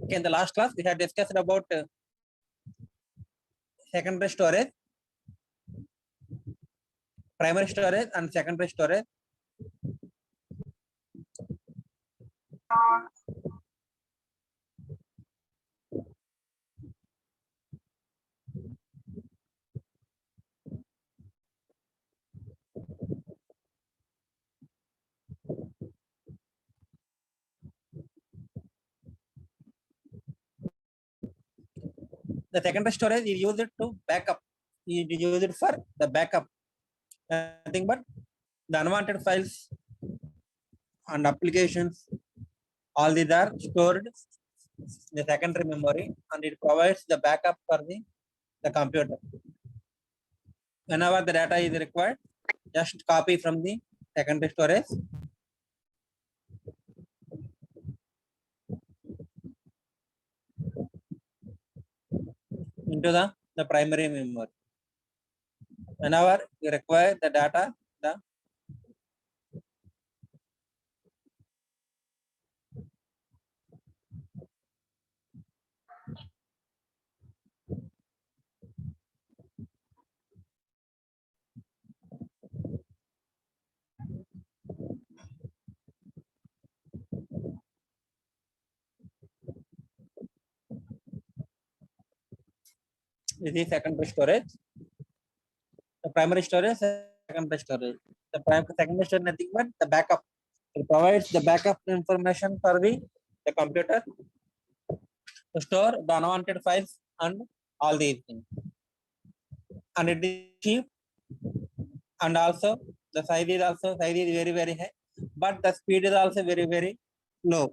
Okay, in the last class we had discussed about secondary storage, primary storage and secondary storage. The secondary storage is used to backup. You use it for the backup. Nothing but the unwanted files and applications. All these are stored in the secondary memory, and it provides the backup for the computer. Whenever the data is required, just copy from the secondary storage into the primary memory. Whenever you require the data, the this is secondary storage. The primary storage, secondary storage. The secondary storage nothing but the backup. It provides the backup information for the computer to store the unwanted files and all these things. And it is cheap, and also the size is very high, but the speed is also very low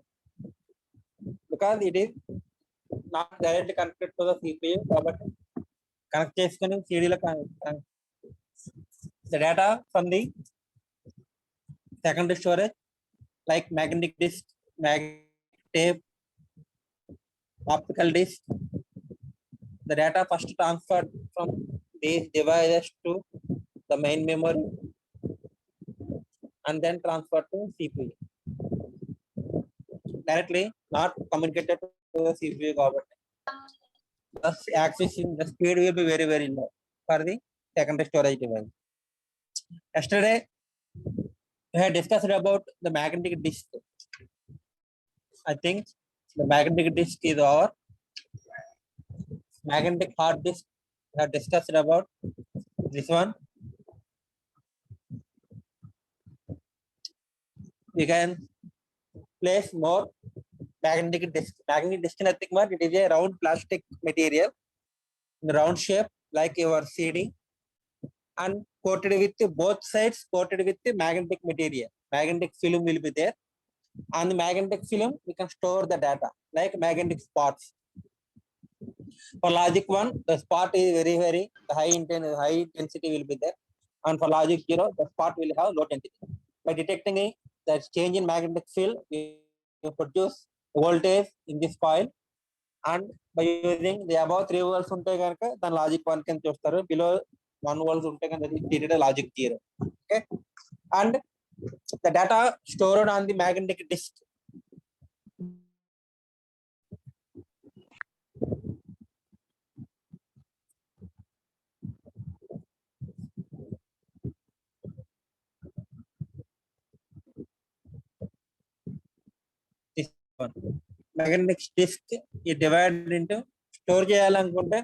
because it is not directly connected to the CPU. But connect చేసుకొని CD లో the data from the secondary storage like magnetic disk, tape, optical disk. The data first transferred from these devices to the main memory and then transferred to CPU. Directly not communicated to the CPU government. Thus, accessing the speed will be very low for the secondary storage device. Yesterday, we had discussed about the magnetic disk. I think the magnetic disk is our magnetic hard disk. We have discussed about this one. We can place more magnetic disk. Magnetic disk nothing but it is a round plastic material, round shape like your CD, and coated with both sides, coated with the magnetic material. Magnetic film will be there. On the magnetic film, we can store the data like magnetic spots. For logic 1, the spot is very high intensity will be there, and for logic 0, the spot will have low intensity. By detecting the change in magnetic field, we produce voltage in this coil, and by using the above 3 volts unte ganaka then logic 1 can chustaru, below 1 volts unte ganaka that is treated as logic 0. Okay, and the data stored on the magnetic disk magnetic disk is divided into store చేయాలనుకుంటే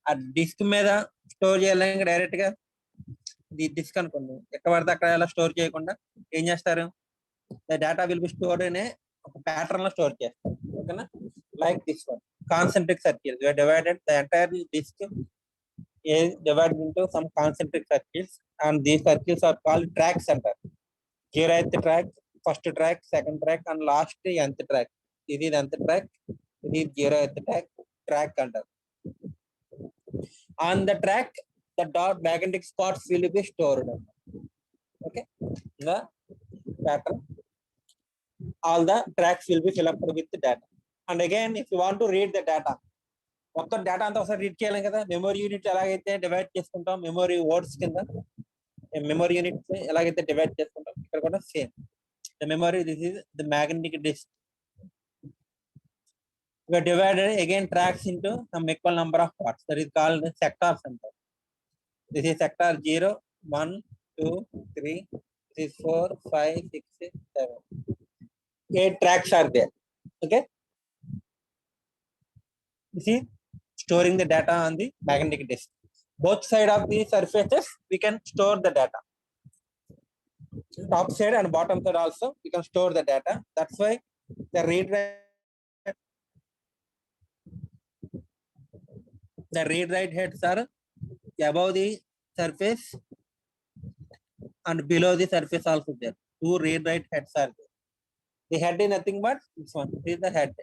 ఆ disc మీద store చేయాలని direct గా disc అనుకోండి, ఎక్కడ పడితే అక్కడ ఎలా స్టోర్ చేయకుండా ఏం చేస్తారు, the data will be stored in ఒక ప్యాటర్న్ లో స్టోర్ చేస్తారు. ఓకేనా, like this one concentric circles. We divided the entire disk is divided into some concentric circles, and these circles are called tracks అంటారు. 0th track, first track, second track, and last nth track. ఇది nth track, ఇది 0th track అంటారు. On the track, the dot magnetic spots will be stored. Okay, the pattern, all the tracks will be filled up with the data. And again, if you want to read the data, మొత్తం data అంతా ఒకసారి read చేయాలి కదా. Memory unit ఎలాగైతే divide చేసుకుంటాం, memory words కింద memory units ఎలాగైతే divide చేసుకుంటాం, ఇక్కడ కూడా same. The memory, this is the magnetic disk. we have divided again tracks into some equal number of parts. That is called sector center. This is sector 0, 1, 2, 3, 4, 5, 6, 7. 8 tracks are there. Okay. This is storing the data on the magnetic disk. Both side of the surfaces we can store the data. Top side and bottom side also we can store the data. That's why the read write heads are above the surface and below the surface also there. Two read write heads are there. The head is nothing but this one. This is the head.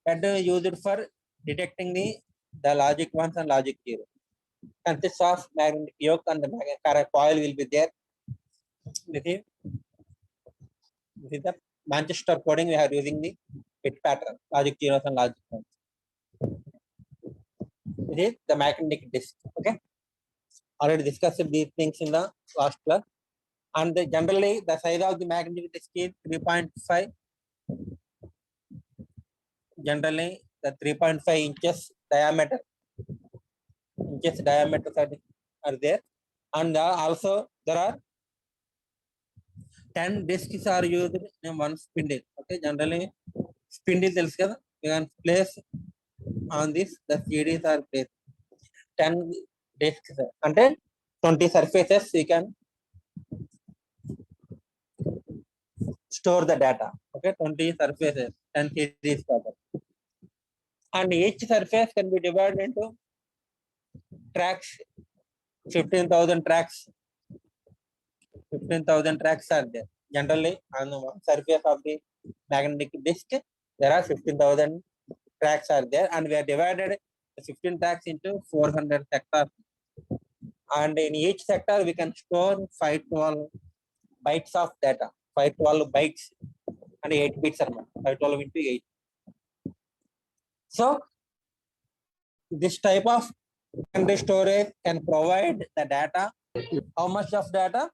Head used for detecting the logic 1 and logic 0. Consists of magnetic yoke and the magnetic coil will be there. This is the Manchester coding. We are using the bit pattern, logic 0 and logic 1. This is the magnetic disk. Okay. Already discussed these things in the last class. And generally the size of the magnetic disk is 3.5. Generally the 3.5 inches diameter are there. And also there are 10 discs are used in one spindle. Okay, generally spindle tells you you can place on this, the series are placed 10 discs and 20 surfaces you can store the data. Okay, 20 surfaces, 10 series cover. And each surface can be divided into tracks. 15,000 tracks. 15,000 tracks are there. Generally, on the surface of the magnetic disk, there are 15,000 tracks are there, and we have divided the 15 tracks into 400 sectors. And in each sector, we can store 512 bytes of data. 512 bytes and 8 bits are 512 into 8. So, this type of secondary storage can provide the data. How much of data?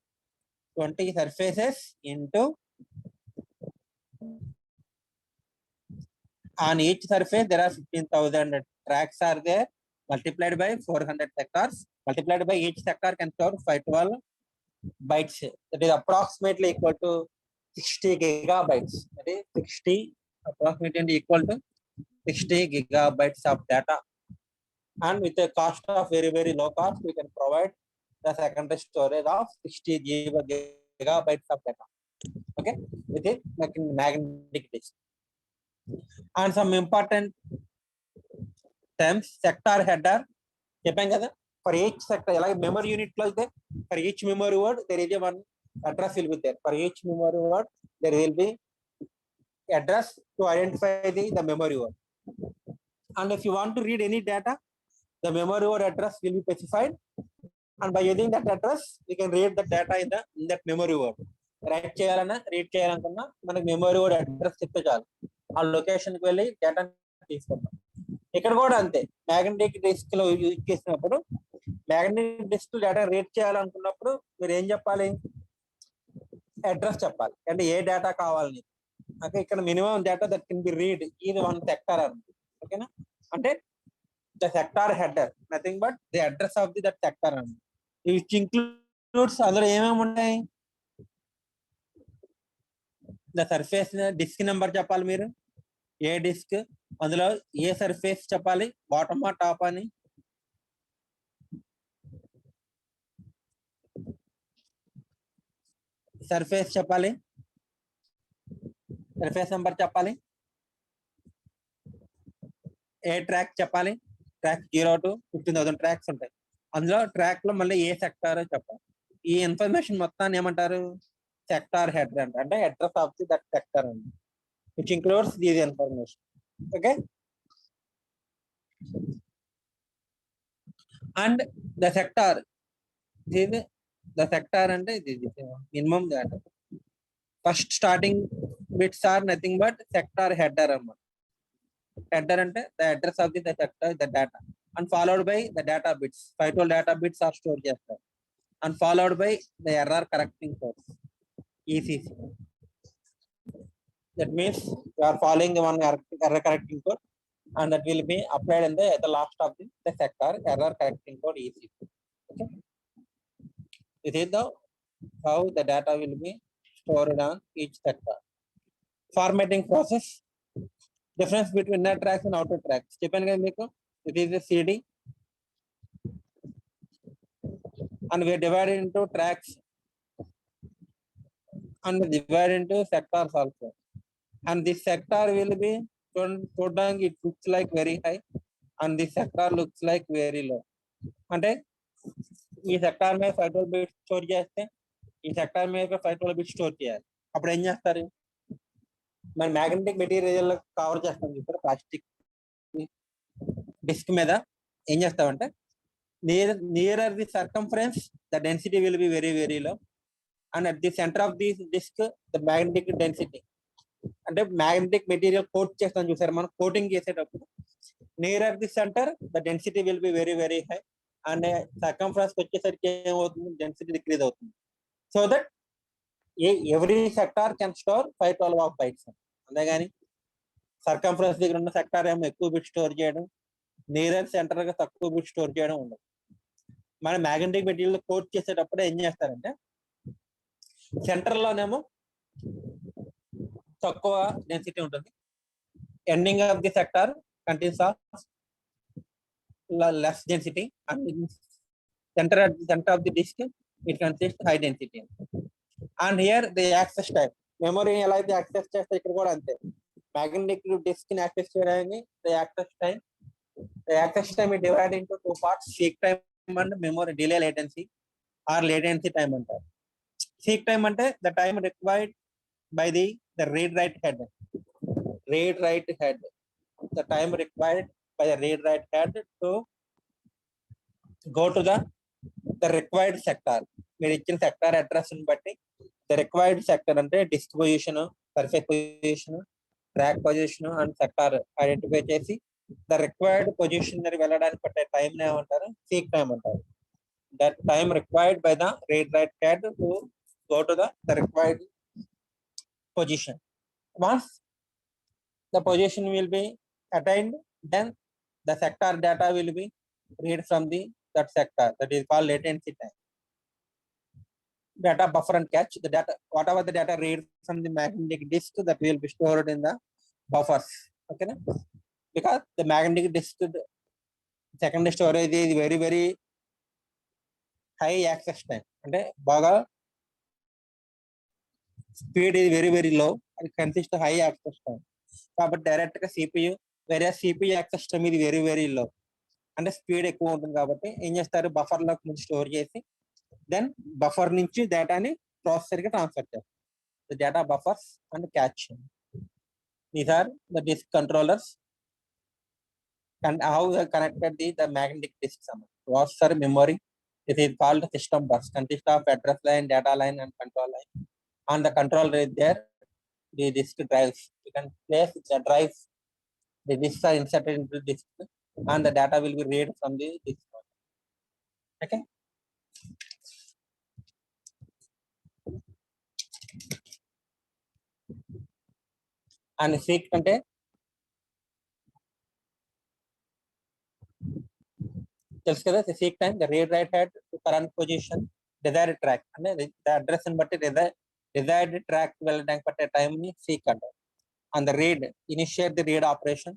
20 surfaces into, on each surface there are 15,000 tracks are there, multiplied by 400 sectors, multiplied by each sector can store 512 bytes. That is approximately equal to 60 gigabytes. That is 60 approximately equal to 60 gigabytes of data. And with a cost of very low cost, we can provide the secondary storage of 60 gigabytes of data. Okay, with a magnetic disk. And some important terms, sector header. For each sector, like memory unit plus there, for each memory word, there is a one address will be there. For each memory word, there will be address to identify the memory word. And if you want to read any data, the memory word address will be specified. And by using that address, we can read the data in that memory word. Write cheyalana, read cheyalanukunna, manaku memory word address చెప్తే చాలు. ఆ location కి వెళ్ళి data తీసుకుంటాం. ఇక్కడ కూడా అంతే, magnetic disc లో యూజ్ చేసినప్పుడు మ్యాగ్నెటిక్ డిస్క్ డేటా రీడ్ చేయాలనుకున్నప్పుడు మీరు ఏం చెప్పాలి? అడ్రస్ చెప్పాలి. అంటే ఏ డేటా కావాలని. ఓకే, ఇక్కడ minimum data that can be read ఇది వన్ సెక్టార్ అని. ఓకేనా, అంటే the sector header, nothing but the address of that sector, which includes అందులో ఏమేమి ఉంటాయి? the surface disk number చెప్పాలి మీరు, ఏ డిస్క్, అందులో ఏ సర్ఫేస్ చెప్పాలి, బాటమ్ ఆ టాప్ అని, సర్ఫేస్ చెప్పాలి, సర్ఫేస్ నెంబర్ చెప్పాలి, ఏ ట్రాక్ చెప్పాలి, ట్రాక్ 0 to 15,000 ట్రాక్స్ ఉంటాయి. అందులో ట్రాక్ లో మళ్ళీ ఏ సెక్టార్ చెప్పాలి. ఈ ఇన్ఫర్మేషన్ మొత్తాన్ని ఏమంటారు? సెక్టార్ హెడ్ అంటే address of the that sector అండి, which includes these information. Okay, and the sector అంటే ఇది minimum data. First starting bits are nothing but sector header అన్నమాట. header ante the address of the sector, the data, and followed by the data bits. 512 data bits are stored chestaru, and followed by the error correcting codes, ECC. That means you are following one error correcting code, and that will be applied in the last of the sector error correcting code easy. Okay. This is the how the data will be stored on each sector. Formatting process. Difference between inner tracks and outer tracks. Depending on it is a CD, and we are divided into tracks and divided into sectors also. And this sector will be it looks like very high, and this sector looks like very low. అంటే ఈ sector మీద 512 bits store చేస్తే ఈ sector మీద 512 bits store చేయాలి. అప్పుడు ఏం చేస్తారు? మన మ్యాగ్నెటిక్ మెటీరియల్ కవర్ చేస్తాం చూసారు ప్లాస్టిక్ డిస్క్ మీద ఏం చేస్తామంటే near the circumference the density will be very very low, and at the centre of the disk the magnetic density, అంటే మ్యాగ్నెటిక్ మెటీరియల్ కోట్ చేస్తాం చూసారు మనం కోటింగ్ చేసేటప్పుడు near the centre the density will be very very high, and circumference వచ్చేసరికి ఏమవుతుంది, density decrease అవుతుంది. So that every sector can store 512 of bytes. అంతేగాని circumference దగ్గర ఉన్న సెక్టార్ ఏమో ఎక్కువ బిట్ స్టోర్ చేయడం, నియర్ సెంటర్ గా తక్కువ బిట్ స్టోర్ చేయడం ఉండదు. మన మ్యాగ్నెటిక్ మెటీరియల్ కోట్ చేసేటప్పుడు ఏం చేస్తారంటే సెంటర్ లోనేమో తక్కువ డెన్సిటీ ఉంటుంది, ending of the sector contains of less density, and center of the disk it consists high density. And here the access type, memory ఎలా అయితే యాక్సెస్ చేస్తే ఇక్కడ కూడా అంతే, మ్యాగ్నెటిక్ డిస్క్ ని యాక్సెస్ చేయడానికి the access time is divided into two parts, seek time and memory delay latency or latency time అంటారు. seek time అంటే the time required by the read write head, the time required by the read write head to go to the required sector. మీరు ఇచ్చిన sector address ని బట్టి the required sector అంటే disk position, surface position, track position and sector identify చేసి the required position వెళ్ళడానికి పట్టే time ఏమంటారు, seek time అంటారు. That time required by the read write head to go to the required position. Once the position will be attained, then the sector data will be read from that sector, that is called latency time. Data buffer and cache, the data, whatever the data read from the magnetic disk, that will be stored in the buffers. Okay, because the magnetic disk secondary storage is very very high access time, అంటే బాగా speed is very very low, it consists of high access time. కాబట్టి direct గా CPU, వేరే CPU access time ఇది very very లో, అంటే speed ఎక్కువ ఉంటుంది. కాబట్టి ఏం చేస్తారు, బఫర్ లో నుంచి స్టోర్ చేసి దెన్ బఫర్ నుంచి డేటాని ప్రాసెసర్ కి ట్రాన్స్ఫర్ చేస్తారు. Data buffers and cache, these are the disk controllers and how connected the magnetic disk processor memory. It is called system bus, consist of address line, data line and control line. On the controller is there the disk drives, you can place the drives, the disks are inserted into the disk and the data will be read from the disk. Okay, and seek అంటే తెలుసు కదా, seek time the read write head to current position desired track, అంటే the address ని బట్టి desired track వెళ్ళడానికి పట్టే time ని seek అంటారు. And the read initiate the read operation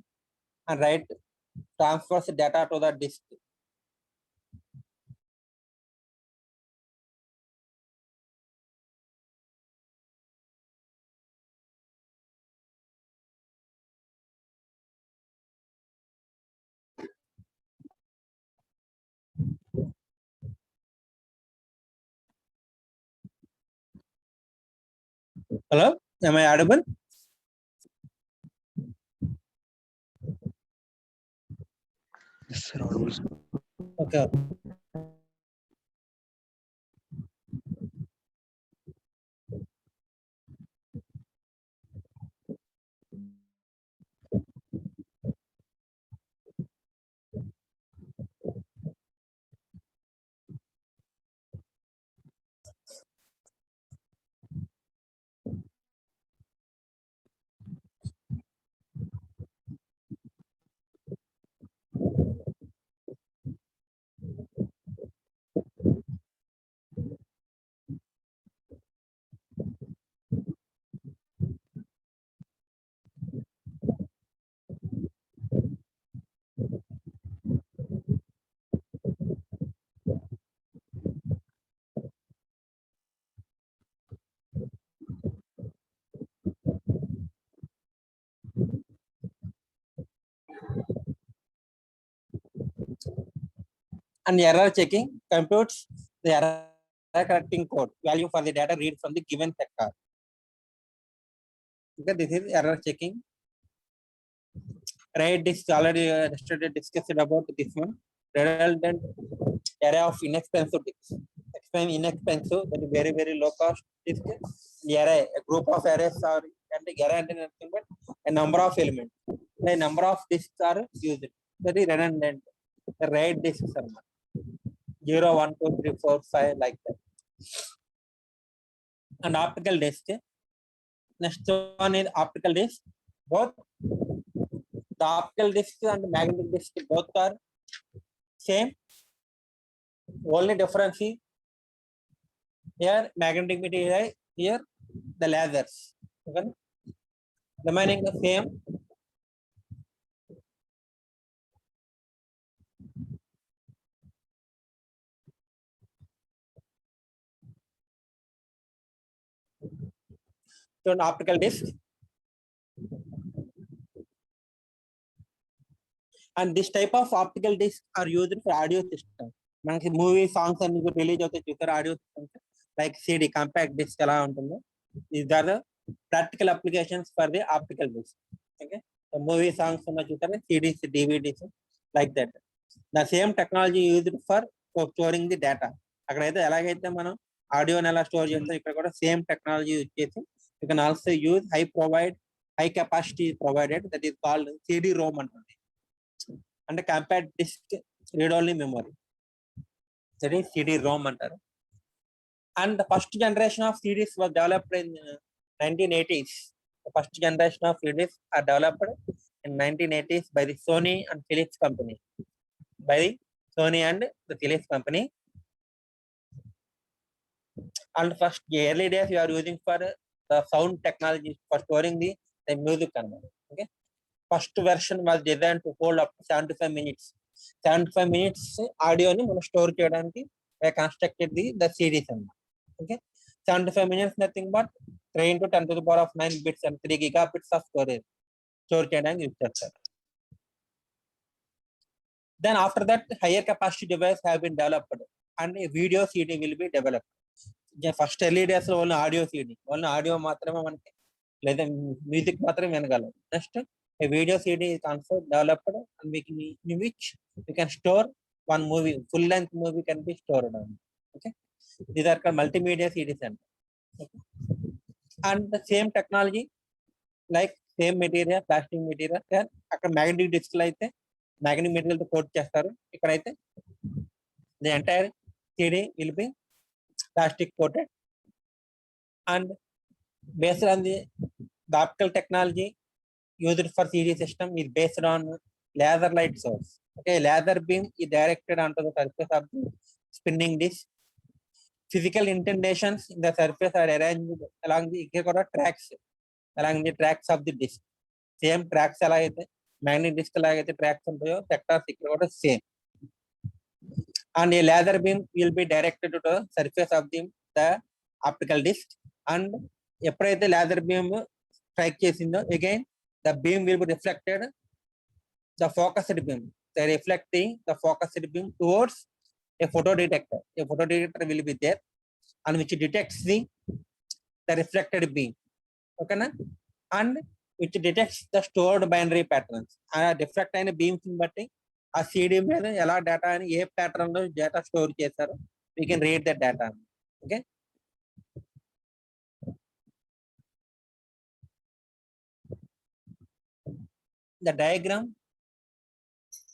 and write transfers data to the disk. Hello, am I audible? Yes, sir. Audible, sir. Okay. And error checking computes the error correcting code value for the data read from the given sector. Okay, this is error checking. Right, this already yesterday discussed about this one. Redundant array of inexpensive disks. Inexpensive, that is very, very low cost disk. The array, a group of arrays are, and the array and nothing but a number of elements. The number of disks are used. That is redundant. The RAID disks are 0, 1, 2, 3, 4, 5, like that. And optical disk. Next one is optical disk. Both the optical disk and the magnetic disk both are same. Only difference is here magnetic material, here the lasers. Okay? Remaining the same. So an optical disc. And this type of optical discs are used for audio system. మనకి movie songs అన్ని release అవుతాయి చూసారు audio systems like CD compact disk ఎలా ఉంటుందో these are the practical applications for the optical disk. Okay, movie songs ఉన్న చూసారు CDs DVDs like that. The same technology used for storing the data. అక్కడైతే ఎలాగైతే మనం ఆడియోని ఎలా స్టోర్ చేస్తాం ఇక్కడ కూడా సేమ్ టెక్నాలజీ యూజ్ చేసి you can also use high capacity provided that is called CD ROM అంటుంది. అంటే compact disk read only memory, that is CD-ROM అంటారు. And the first generation of CDs was developed in 1980s. The first generation of CDs are developed in 1980s by the Sony and Philips company. By the Sony and the Philips company. And first early days you are using for the sound technology for storing the music. Okay. First version was designed to hold up to 75 minutes. 75 minutes ఆడియోని మనం store చేయడానికి constructed the series అన్నమాట. Okay, 75 minutes nothing but 3 into 10 to the power of 9 bits and 3 gigabits of storage store చేయడానికి use చేస్తారు. Then after that higher capacity device have been developed and a video CD will be developed. First early days లో only audio CD, only audio మాత్రమే మనకి లేదా music మాత్రమే వినగలం. Next a video CD is also developed and in which you can store one movie, full length movie can be stored on. Okay, these are called multimedia CDs. Okay. And the same technology like same material, plastic material, అక్కడ magnetic disc లో అయితే magnetic material తో coat చేస్తారు. ఇక్కడైతే the entire CD will be plastic coated and based on the optical technology used for CD system is based on laser light source. Okay, laser beam is directed onto the surface of the spinning disc. Physical indentations in the surface are arranged along the tracks, along the tracks of the disc. Same tracks ala aithe magnetic disc la aithe tracks untayo sectors ikkada kuda same. And a laser beam will be directed to the surface of the optical disc. And ఎప్పుడైతే laser beam strike చేసిందో again the beam will be reflected, the focused beam. They reflecting the focused beam towards a photodetector. A photodetector will be there and which detects the reflected beam. Okay, na? And which detects the stored binary patterns. Reflect అయిన beams బట్టి ఆ CD మీద ఎలా data అని ఏ pattern లో data store చేశారో we can read that data. Okay. The diagram,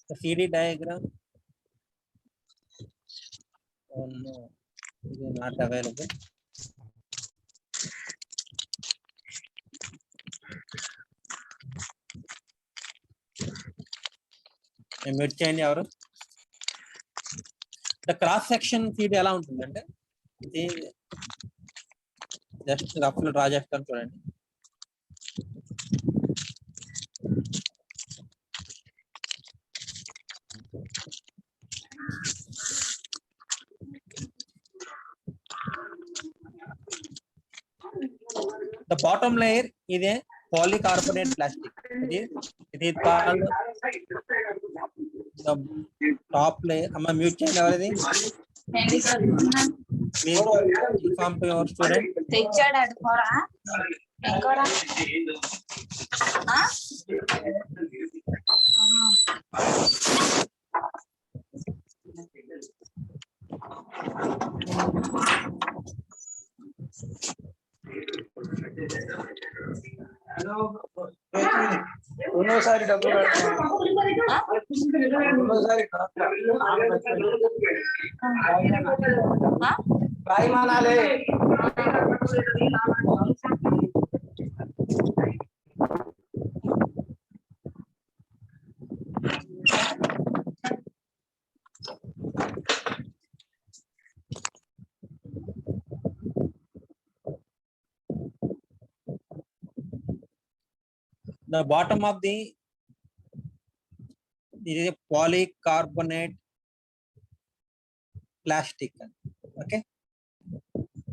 the CD diagram. Oh no, it is not available. Mute చేయండి ఎవరు. The cross section CD ఎలా ఉంటుందంటే ఇది జస్ట్ రఫ్ డ్రా చేస్తాను చూడండి. The bottom layer is a polycarbonate plastic. It is called the top layer. Amma mute చేయండి ఎవరిది? మీరు inform to your student. తెచ్చాడు అడుకోరా ఇంకోరా రెండోసారి డబ్బులు రాయమానాలే The bottom of the it is a polycarbonate plastic. Okay,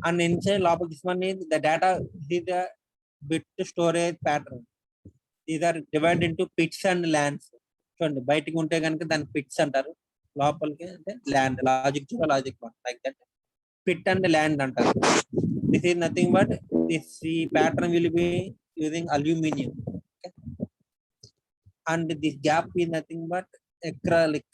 and inside this one is the data. This is the bit storage pattern. These are divided into pits and lands. చూడండి బయటికి ఉంటే కనుక దాన్ని pits అంటారు, లోపలికి అంటే land. Logic 0 logic 1 like that. Pit and land అంటారు. This is nothing but this pattern will be using aluminium. And this gap is nothing but acrylic.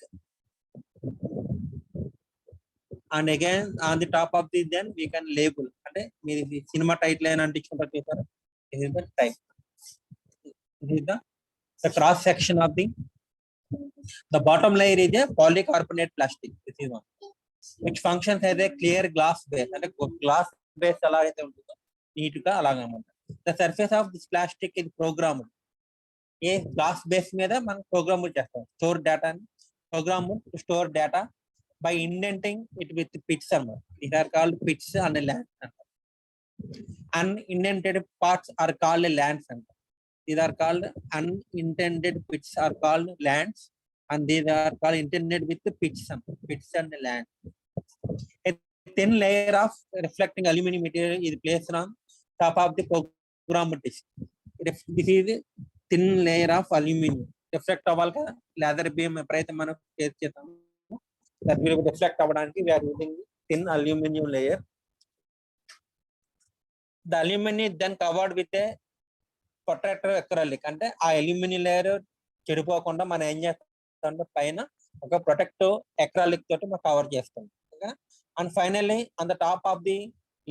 And again on the top of this then we can label. అంటే మీరు cinema title అయినా అంటించుకుంటారు చూసారా, this is the type. This is the cross section of the bottom layer is a polycarbonate plastic. This is one which functions as a clear glass base. అంటే glass base ఎలాగైతే ఉంటుందో neat గా అలాగనమాట. The surface of this plastic is programmed. A glass base మీద మనం program చేస్తాం, store data program to store data by indenting it with pits అన్నమాట. It are called pits and lands అంటారు. Unindented parts are called lands అంటారు. These are called unintended pits are called lands and these are called intended with pits అంటారు. Pits and lands. Thin layer of reflecting aluminium material ఇది placed on top of the program disc. This is thin layer of aluminium. Reflect అవ్వాలి కదా, leather beam ఎప్పుడైతే మనం face చేస్తామో that will reflect అవ్వడానికి we are using thin aluminum layer. The aluminum then covered with a protector acrylic. అంటే ఆ aluminium layer చెడిపోకుండా మనం ఏం చేస్తాం, పైన ఒక ప్రొటెక్టివ్ అక్రాలిక్ తోటి మనం కవర్ చేస్తాం. And finally on the top of the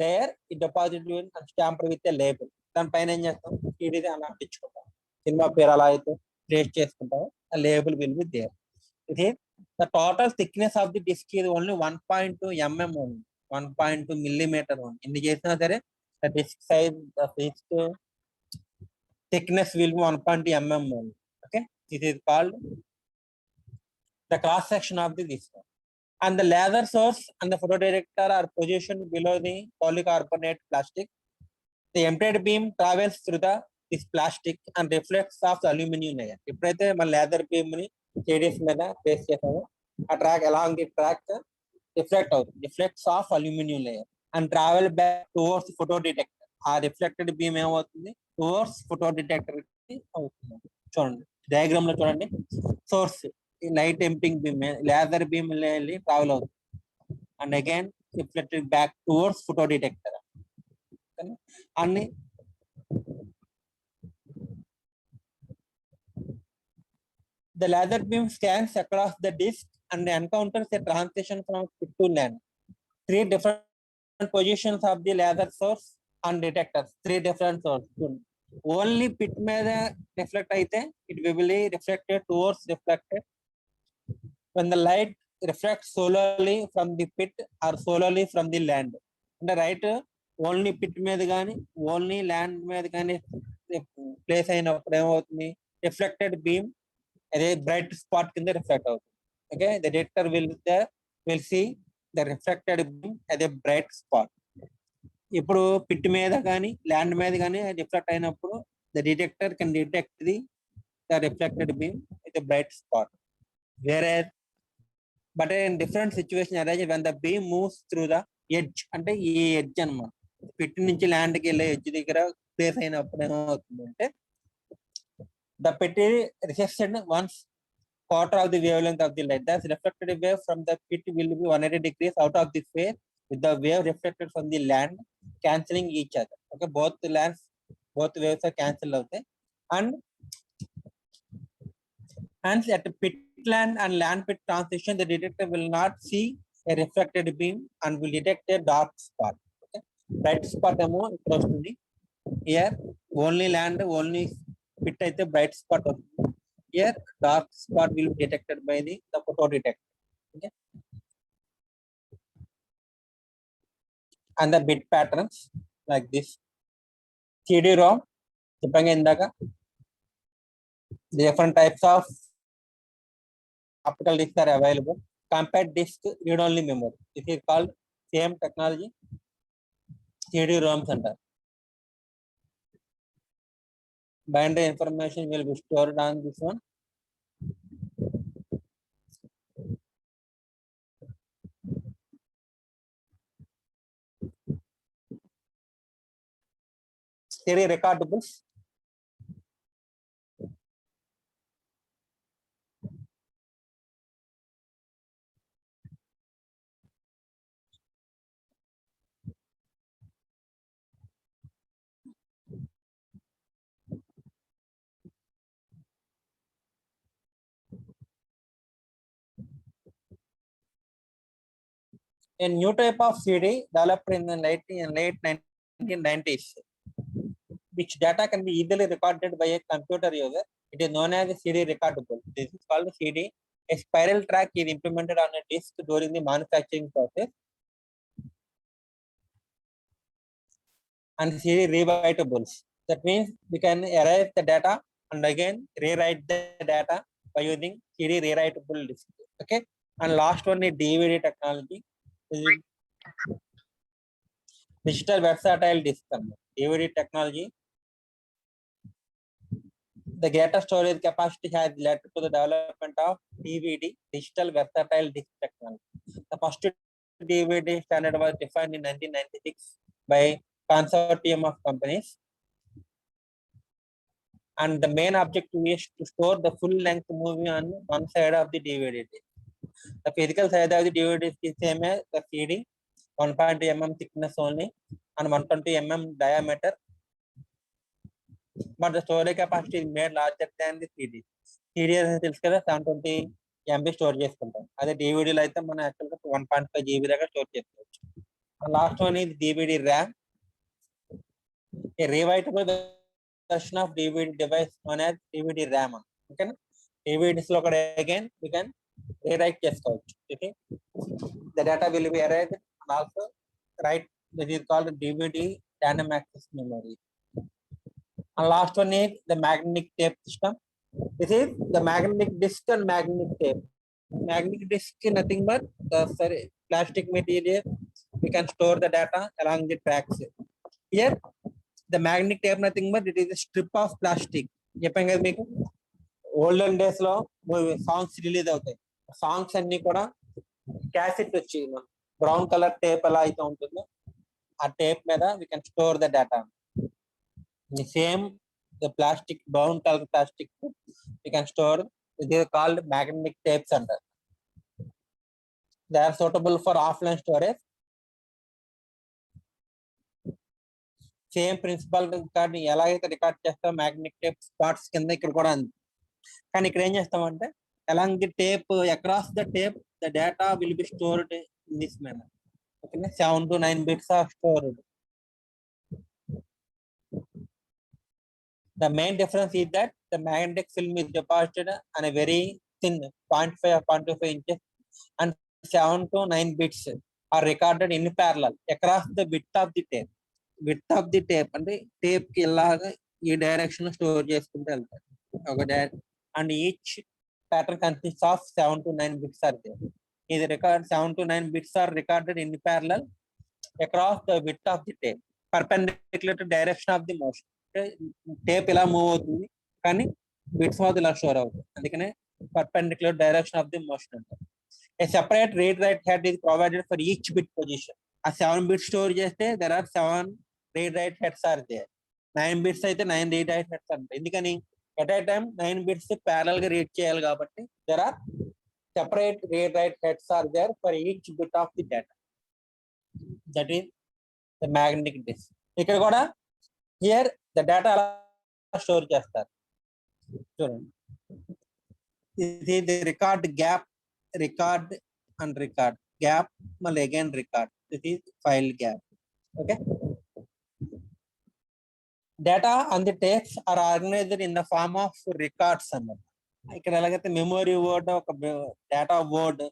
layer ఈ deposit stamp with a label. దాని పైన ఏం చేస్తాం, ఇది అలా అంటించుకుంటాం. సినిమా పేరు అలా అయితే ప్లేస్ చేసుకుంటాము, ఆ లేబుల్ విల్ బి దేర్. ఇది the total thickness of the disc ఇది only 1.2 mm only, 1.2 millimeter only. ఇన్ని చేసినా సరే the disc size the disc thickness will be 1.2 mm only. Okay, this is called the cross section of the disc. And the laser source and the photodetector are positioned below the polycarbonate plastic. The emptied beam travels through this plastic and reflects off the aluminum layer. ఎప్పుడైతే మన laser beam ని చేడీస్ మీద place చేసామో ఆ track along the track reflect అవుతుంది, reflects off aluminium layer and travel back towards photo detector. ఆ reflected beam ఏమవుతుంది, towards photo detector అవుతుంది. చూడండి డయాగ్రామ్ లో చూడండి, source light emitting beam laser beam వెళ్ళి ట్రావెల్ అవుతుంది and again reflected back towards photo detector. అన్ని the laser beam scans across the disk and encounters a transition from pit to land. 3 different positions of the laser source and detectors. 3 different sources. Only pit మీద reflect అయితే it will be reflected towards reflected. When the light reflects solely from the pit or solely from the land. And the right only pit మీద కానీ only land మీద కానీ place అయినప్పుడు ఏమవుతుంది, reflected beam అదే bright spot కింద reflect అవుతుంది. Okay, the detector will see the reflected beam అదే బ్రైట్ స్పాట్. ఇప్పుడు పిట్ మీద కానీ ల్యాండ్ మీద కానీ రిఫ్లెక్ట్ అయినప్పుడు the detector can detect the reflected beam with bright spot. వేరే but in different situation arrange when the beam moves through the edge. అంటే ఈ ఎడ్జ్ అన్నమాట, పిట్ నుంచి ల్యాండ్ కి వెళ్ళే ఎడ్జ్ దగ్గర ప్లేస్ అయినప్పుడు ఏమవుతుంది అంటే the pit is resisted once quarter of the wavelength of the light. Thus, reflected wave from the pit will be 180 degrees out of the phase with the wave reflected from the land, cancelling each other. Okay, both waves are cancelled out there. And hence, at the pit land and land pit transition, the detector will not see a reflected beam and will detect a dark spot. Okay, bright spot here only land, only pit అయితే bright spot వస్తుంది. Here dark spot will be detected by the photo detector. Okay, and the bit patterns like this. CD-ROM చెప్పంగా ఇందాక different types of optical discs are available. Compact disc read-only memory. This is called same technology. CD-ROMs center. Binary information will be stored on this one. CD recordables. A new type of CD developed in the late 1990s, which data can be easily recorded by a computer user. It is known as a CD recordable. This is called CD. A spiral track is implemented on a disk during the manufacturing process. And CD rewritables. That means we can erase the data and again rewrite the data by using CD rewritable disk. Okay. And last one is DVD technology. Digital versatile disk. DVD technology. The greater storage capacity has led to the development of DVD, digital versatile disk technology. The first DVD standard was defined in 1996 by consortium of companies. And the main objective is to store the full length movie on one side of the DVD. The physical size of the DVD is same as the CD, 1.2 mm thickness only and 120 mm diameter. But the storage capacity is made larger than the CD. CD అనేది తెలుసు కదా 720 MB store చేసుకుంటాం. అదే డివిడీలో అయితే మనం యాక్చువల్గా 1.5 GB దాకా store చేసుకోవచ్చు. లాస్ట్ వన్ ఇది DVD RAM. A rewritable version of DVD device known as DVD RAM. Okay, DVDs లో కూడా again we can rewrite చేసుకోవచ్చు. Okay, the data will be erased and also write. This is called DVD tandem access memory. And last one is the magnetic tape system. This is the magnetic disc and magnetic tape. Magnetic disc is nothing but the plastic material. We can store the data along the tracks. Here, the magnetic tape nothing but it is a strip of plastic. చెప్పాం కదా మీకు olden days లో songs release అవుతాయి. Songs అన్ని కూడా cassette వచ్చి brown colour tape ఎలా అయితే ఉంటుందో ఆ టేప్ మీద we can store the data. The same, the plastic, brown color plastic, we can store. They are called magnetic tapes under. They are suitable for offline storage. Same principle కానీ ఎలాగైతే record చేస్తాం magnetic tape spots కింద ఇక్కడ కూడా ఉంది. కానీ ఇక్కడ ఏం చేస్తామంటే along the tape across the tape the data will be stored in this manner. ఓకేనా 7 to 9 bits are stored. The main difference is that the magnetic film is deposited on a very thin 0.5 or 0.25 inches and 7 to 9 bits are recorded in parallel across the width of the tape. Width of the tape అంటే tape కి ఇలాగా ఈ direction store చేసుకుంటూ వెళ్తారు ఒక and each pattern consists of 7 to 9 bits are there. Is record 7 to 9 bits are recorded in parallel across the width of the tape perpendicular to direction of the motion. Tape ఇలా move అవుతుంది కానీ bits మాత్రం ఇలా store అవుతుంది. అందుకనే perpendicular direction of the motion అంటారు. A separate read write head is provided for each bit position. ఆ 7 bits store చేస్తే there are 7 read write heads are there. 9 bits అయితే 9 రీడ్ రైట్ హెడ్స్ అంటారు. ఎందుకని At a time 9 bits parallel గా read చేయాలి కాబట్టి there are separate read write heads are there for each bit of the data. That is the magnetic disk. ఇక్కడ కూడా here the data అలా store చేస్తారు. చూడండి, ఇది the record gap, record and record gap, మళ్ళీ again record. This is file gap. Okay. Data on the tapes are organized in the form of records అన్నమాట. ఇక్కడ ఎలాగైతే మెమొరీ వర్డ్ ఒక data word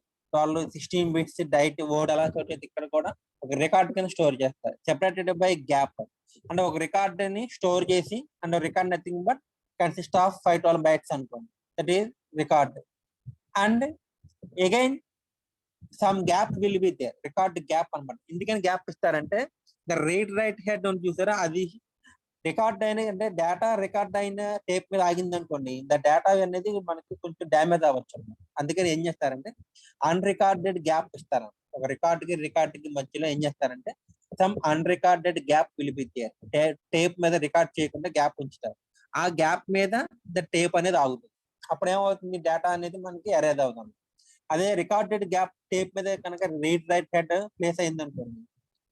16 bits diet word అలా చోటైతే ఇక్కడ కూడా ఒక record కింద స్టోర్ చేస్తారు, సెపరేటెడ్ బై గ్యాప్. అంటే ఒక రికార్డ్ ని స్టోర్ చేసి, and record nothing but consist of 512 bytes అనుకోండి, that is record. And again some gap will be there, record gap అనమాట. ఎందుకని గ్యాప్ ఇస్తారంటే ద రీడ్ రైట్ హెడ్ అని చూసారా, అది రికార్డ్ అయిన అంటే డేటా రికార్డ్ అయిన టేప్ మీద ఆగింది అనుకోండి, ద డేటా అనేది మనకి కొంచెం డ్యామేజ్ అవ్వచ్చు అనమాట. అందుకని ఏం చేస్తారంటే అన్రికార్డెడ్ గ్యాప్ ఇస్తారు. ఒక రికార్డ్ కి మధ్యలో ఏం చేస్తారంటే సమ్ అన్రికార్డెడ్ గ్యాప్ విలిపిస్తారు. టేప్ మీద రికార్డ్ చేయకుండా గ్యాప్ ఉంచుతారు. ఆ గ్యాప్ మీద ద టేప్ అనేది ఆగుతుంది. అప్పుడు ఏమవుతుంది, డేటా అనేది మనకి ఎరేజ్ అవుతుంది. అదే రికార్డెడ్ గ్యాప్ టేప్ మీద కనుక రీడ్ రైట్ హెడ్ ప్లేస్ అయింది అనుకోండి,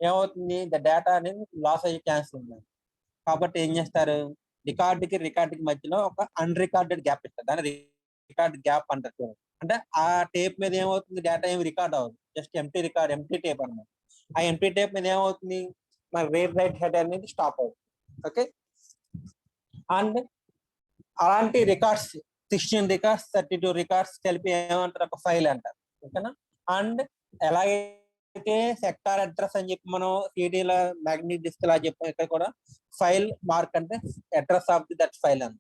ఏమవుతుంది, ద డేటా అనేది లాస్ అయ్యే ఛాన్స్ ఉంది. కాబట్టి ఏం చేస్తారు, రికార్డ్ కి మధ్యలో ఒక అన్రికార్డెడ్ గ్యాప్ ఇస్తారు. దాన్ని రికార్డ్ గ్యాప్ అంటారు. అంటే ఆ టేప్ మీద ఏమవుతుంది, డేటా ఏమి రికార్డ్ అవ్వదు, జస్ట్ ఎంటీ టేప్ అన్నమాట. ఆ ఎంటీ టేప్ మీద ఏమవుతుంది, మన రీడ్ రైట్ హెడ్ అనేది స్టాప్ అవుతుంది. ఓకే. అండ్ అలాంటి రికార్డ్స్ 16 రికార్డ్స్ 32 రికార్డ్స్ కలిపి ఏమంటారు, ఒక ఫైల్ అంటారు. ఓకేనా. అండ్ ఎలాగైతే సెక్టార్ అడ్రస్ అని చెప్పి మనం సిడీల మ్యాగ్నెటిక్ డిస్క్ లా చెప్పాం, ఇక్కడ కూడా ఫైల్ మార్క్ అంటే address of the that file అని,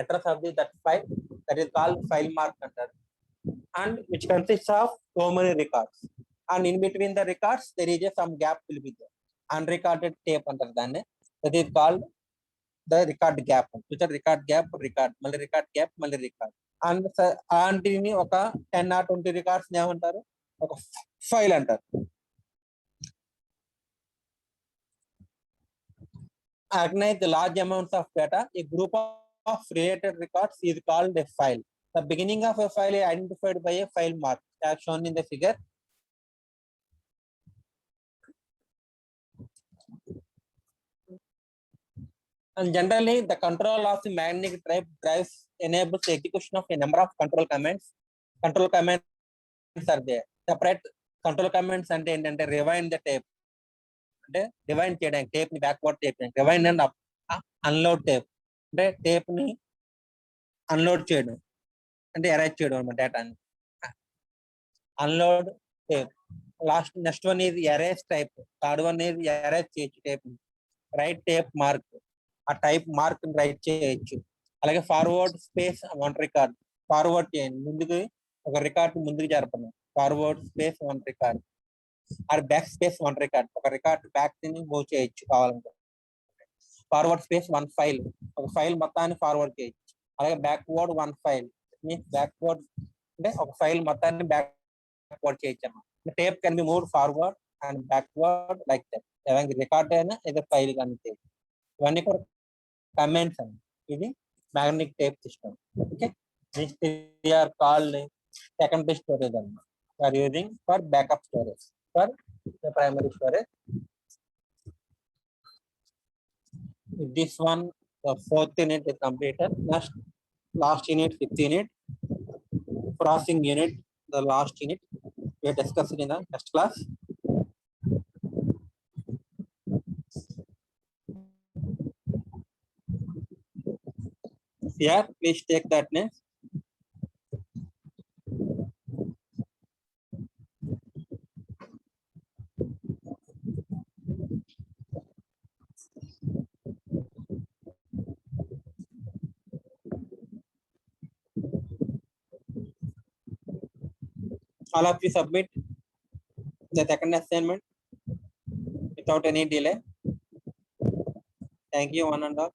address of the that file, that is called file mark అంటారు. And which consist of so many records, and in between the records there is some gap will be there, unrecorded tape అంటారు దాన్ని, that is called the record gap. Record gap, record, మళ్ళీ record gap, మళ్ళీ record. And అలాంటిని ఒక 10 or 20 records ఏమంటారు, ఒక file అంటారు. Organize the large amounts of data, a group of related records is called a file. The beginning of a file is identified by a file mark as shown in the figure. And generally the control of the magnetic drives enables the execution of a number of control commands. Control commands are there. Separate control commands అంటే ఏంటంటే rewind the tape, అంటే rewind చేయడానికి, tape ని backward tape, rewind and unload tape అంటే tape ని unload చేయడం, అంటే erase చేయడం అన్నమాట డేటాని. Unload tape. నెక్స్ట్ వన్ ఇది ఎరేజ్ టైప్. థర్డ్ వన్ ఇది ఎరేజ్ చేయొచ్చు టేప్. రైట్ టేప్ మార్క్, ఆ టైప్ మార్క్ రైట్ చేయొచ్చు. అలాగే forward space one record, forward చేయండి, ముందుకు ఒక రికార్డ్ ముందుకు జరపండి, forward space one record. Or back space one record, ఒక రికార్డ్ బ్యాక్ ని మూవ్ చేయొచ్చు కావాలంటే. ఫార్వర్డ్ స్పేస్ వన్ ఫైల్, ఒక ఫైల్ మొత్తాన్ని ఫార్వర్డ్ చేయొచ్చు. అలాగే backward one file, means backward అంటే ఒక ఫైల్ మొత్తాన్ని బ్యాక్వర్డ్ చేయొచ్చు అన్నమాట. Tape can be move forward and backward like that. Record అయినా ఏదో ఫైల్ కానీ చేయొచ్చు. ఇవన్నీ కూడా కమెంట్స్ అండి. ఇది magnetic tape system. Okay. This are called secondary storage అన్నమాట. Are using for backup storage, for the primary storage. This one, the fourth unit is completed. Last unit, fifth unit, processing unit, the last unit we are discussing in the next class. Here, please take that name. All of you submit the second assignment without any delay. Thank you, one and all.